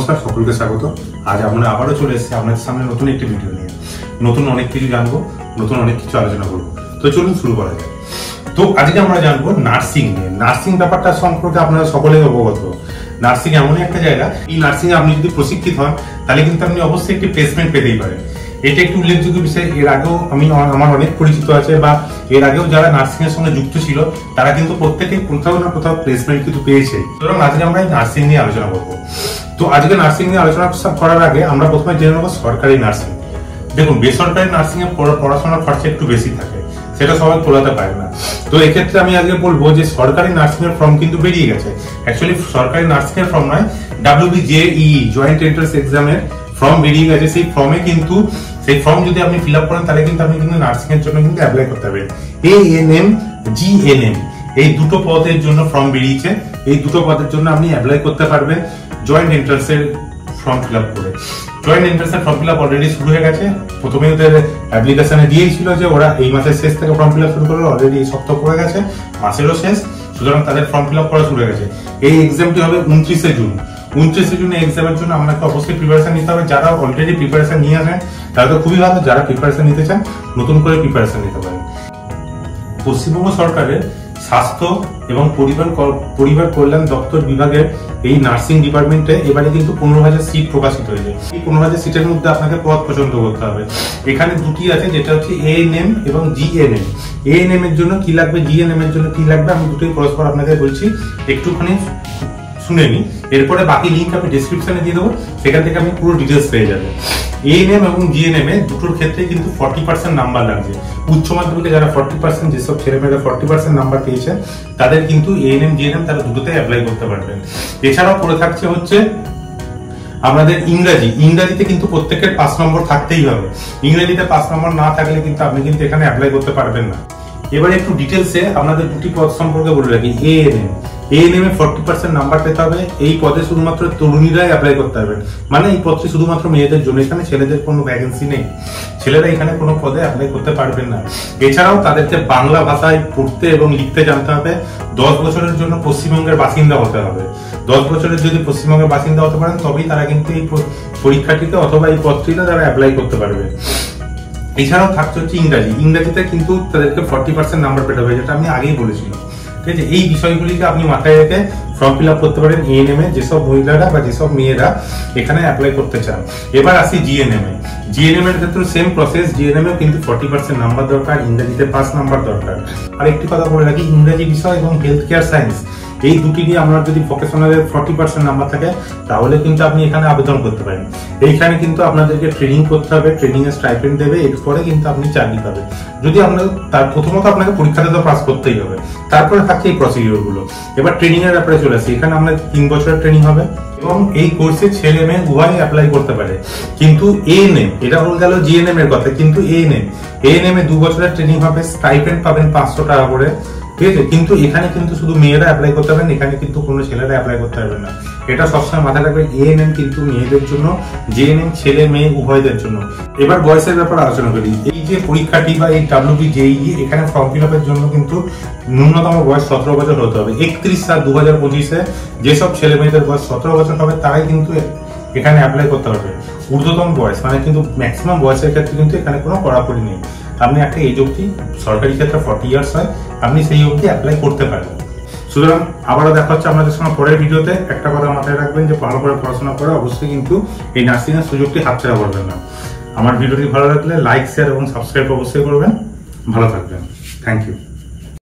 নমস্কার, সকলকে স্বাগত। আজ আমরা আবারও চলে এসেছি আপনাদের সামনে নতুন একটি ভিডিও নিয়ে। নতুন অনেক কিছু জানবো, নতুন অনেক কিছু আলোচনা করবো। তো চলুন শুরু করা যায়। তো আজকে আমরা জানবো নার্সিং নিয়ে। নার্সিং ব্যাপারটা সম্পর্কে আপনারা সকলেই অবগত। নার্সিং এমনই একটা জায়গা, এই নার্সিং এ আপনি যদি প্রশিক্ষিত হন তাহলে কিন্তু আপনি অবশ্যই একটি প্লেসমেন্ট পেতেই পারেন। এটা একটি উল্লেখযোগ্য বিষয়। এর আগেও আমার অনেক পরিচিত আছে, বা এর আগেও যারা নার্সিং এর সঙ্গে যুক্ত ছিল তারা কিন্তু প্রত্যেকে কোথাও না কোথাও প্লেসমেন্ট কিন্তু পেয়েছে। সুতরাং আজকে আমরা এই নার্সিং নিয়ে আলোচনা করবো। তো আজকে নার্সিং নিয়ে আলোচনা করার আগে আমরা প্রথমে জেনে নেবো সরকারি নার্সিং। দেখুন, বেসরকারি নার্সিং এ পড়াশোনার খরচা একটু বেশি থাকে, সেটা সবাই তোলাতে পারে না। তো এক্ষেত্রে আমি আজকে বলবো যে সরকারি নার্সিং এর ফর্ম কিন্তু বেরিয়ে গেছে। অ্যাকচুয়ালি সরকারি নার্সিং এর ফর্ম নয়, WBJEE জয়েন্ট এন্ট্রান্স এক্সামের ফর্ম বেরিয়ে গেছে। সেই ফর্মে কিন্তু সেই ফর্ম যদি আপনি ফিল আপ করেন তাহলে কিন্তু আপনি কিন্তু নার্সিং এর জন্য কিন্তু অ্যাপ্লাই করতে পারবেন। ANM GNM এই দুটো পদের জন্য ফর্ম বেরিয়েছে। এই দুটো পদের জন্য আপনি অ্যাপ্লাই করতে পারবেন জয়েন্ট এন্ট্রান্সের ফর্ম ফিল আপ করে। জয়েন্ট এন্ট্রান্সের ফর্ম ফিল আপ অলরেডি শুরু হয়ে গেছে। প্রথমে ওদের অ্যাপ্লিকেশনে দিয়েছিল যে ওরা এই মাসের শেষ থেকে ফর্ম ফিল আপ শুরু করবে। অলরেডি এই সপ্তাহ পড়ে গেছে, মাসেরও শেষ, সুতরাং তাদের ফর্ম ফিল আপ করা শুরু হয়ে গেছে। এই এক্সামটি হবে 29শে জুন। 29শে জুন এক্সামের জন্য আপনাকে অবশ্যই প্রিপারেশন নিতে হবে। যারা অলরেডি প্রিপারেশন নিয়ে আসেন তারা তো খুবই ভালো, যারা প্রিপারেশন নিতে চান নতুন করে প্রিপারেশন নিতে পারেন। পশ্চিমবঙ্গ সরকারের স্বাস্থ্য এবং পরিবার কল্যাণ দপ্তর বিভাগের এই নার্সিং ডিপার্টমেন্টে এবারে কিন্তু 15,000 সিট প্রকাশিত হয়েছে। এই 15,000 সিটের মধ্যে আপনাকে পদ পছন্দ করতে হবে। এখানে দুটি আছে, যেটা হচ্ছে ANM এবং GNM। ANM এর জন্য কি লাগবে, GNM এর জন্য কি লাগবে, আমি দুটোই পরস্পর আপনাকে বলছি, একটুখানি শুনে নিন। এরপরে বাকি লিঙ্ক আমি ডেসক্রিপশনে দিয়ে দেবো, সেখান থেকে আপনি পুরো ডিটেলস পেয়ে যাবেন। ANM এবং GNM এ দুটোর ক্ষেত্রে কিন্তু 40% নাম্বার লাগছে। উচ্চ মাধ্যমিকে যারা 40%, যেসব ছেলেমেয়েরা 40% নাম্বার পেয়েছেন তাদের কিন্তু ANM GNM তারা দুটোতে অ্যাপ্লাই করতে পারবেন। এছাড়াও পড়ে থাকছে হচ্ছে আমাদের ইংরাজিতে কিন্তু প্রত্যেকের 5 নম্বর থাকতেই হবে। ইংরেজিতে 5 নম্বর না থাকলে কিন্তু আপনি কিন্তু এখানে অ্যাপ্লাই করতে পারবেন না। এবারে একটু ডিটেলসে আপনাদের দুটি পদ সম্পর্কে বলে রাখি। ANM এ 40% নাম্বার পেতে হবে। এই পদে শুধুমাত্র তরুণীরাই অ্যাপ্লাই করতে পারবেন, মানে এই পদটি শুধুমাত্র মেয়েদের জন্য। এখানে ছেলেদের কোনো ভ্যাকেন্সি নেই, ছেলেরা এখানে কোনো পদে অ্যাপ্লাই করতে পারবেন না। এছাড়াও তাদেরকে বাংলা ভাষায় পড়তে এবং লিখতে জানতে হবে। 10 বছরের জন্য পশ্চিমবঙ্গের বাসিন্দা হতে হবে। 10 বছরের যদি পশ্চিমবঙ্গের বাসিন্দা হতে পারেন তবেই তারা কিন্তু এই পরীক্ষাটিতে অথবা এই পদটিতে তারা অ্যাপ্লাই করতে পারবে। এছাড়াও থাকছে হচ্ছে ইংরাজিতে কিন্তু তাদেরকে 40% নাম্বার পেতে হবে, যেটা আমি আগেই বলেছিলাম। ঠিক আছে, এই বিষয়গুলিকে আপনি মাথায় রেখে ফর্ম ফিল আপ করতে পারেন ANM এ, যেসব মহিলারা বা যেসব মেয়েরা এখানে অ্যাপ্লাই করতে চান। এবার আসি GNM এ। GNM এর ক্ষেত্রে সেম প্রসেস। GNM এ কিন্তু 40% নাম্বার দরকার, ইংরেজিতে 5 নাম্বার দরকার। আর একটি কথা বলে রাখি, ইংরেজি বিষয় এবং হেলথ কেয়ার সায়েন্স এই দুটি নিয়ে আপনার যদি ভোকেশনালের 40% নাম্বার থাকে তাহলে কিন্তু আপনি এখানে আবেদন করতে পারেন। এইখানে কিন্তু আপনাদেরকে ট্রেনিং করতে হবে, ট্রেনিং এর স্টাইপেন্ড দেবে, এরপরে কিন্তু আপনি চাকরি পাবেন। যদি আপনার তার প্রথমত আপনাকে পরীক্ষাতে তো পাস করতেই হবে, তারপরে থাকছে এই প্রসিডিওর গুলো। এবার ট্রেনিং এর ব্যাপারে চলে আসি। এখানে আপনার 3 বছরের ট্রেনিং হবে এবং এই কোর্সে ছেলে মেয়ে উভয়ই অ্যাপ্লাই করতে পারে। কিন্তু ANM, এটা হয়ে গেল GNM এর কথা, কিন্তু ANM এ 2 বছরের ট্রেনিং হবে, স্টাইপেন্ড পাবেন 500 টাকা করে। ঠিক আছে, কিন্তু এখানে কিন্তু শুধু মেয়েরা অ্যাপ্লাই করতে পারবেন, এখানে কিন্তু কোনো ছেলেরা অ্যাপ্লাই করতে পারবেন না। এটা সবসময় মাথায় রাখবেন। ANM কিন্তু মেয়েদের জন্য, GNM ছেলে মেয়ে উভয়দের জন্য। এবার বয়সের ব্যাপারে আলোচনা করি। এই যে পরীক্ষাটি বা এই WBJEE, এখানে ফর্ম ফিল আপের জন্য কিন্তু ন্যূনতম বয়স 17 বছর হতে হবে। 31/7/2025 যেসব ছেলে মেয়েদের বয়স 17 বছর হবে তারাই কিন্তু এখানে অ্যাপ্লাই করতে পারবে। ঊর্ধ্বতম বয়স মানে কিন্তু ম্যাক্সিমাম বয়সের ক্ষেত্রে কিন্তু এখানে কোনো কড়াকড়ি নেই। আপনি একটা এজ অবধি, সরকারি ক্ষেত্রে 40 ইয়ার্স হয়, আপনি সেই অবধি অ্যাপ্লাই করতে পারেন। সুতরাং আবারও দেখা হচ্ছে আপনাদের সঙ্গে পরের ভিডিওতে। একটা কথা মাথায় রাখবেন যে ভালো করে পড়াশোনা করে অবশ্যই কিন্তু এই নার্সিং এর সুযোগটি হাতছাড়া করবেন না। আমার ভিডিওটি ভালো লাগলে লাইক, শেয়ার এবং সাবস্ক্রাইব অবশ্যই করবেন। ভালো থাকবেন। Thank you.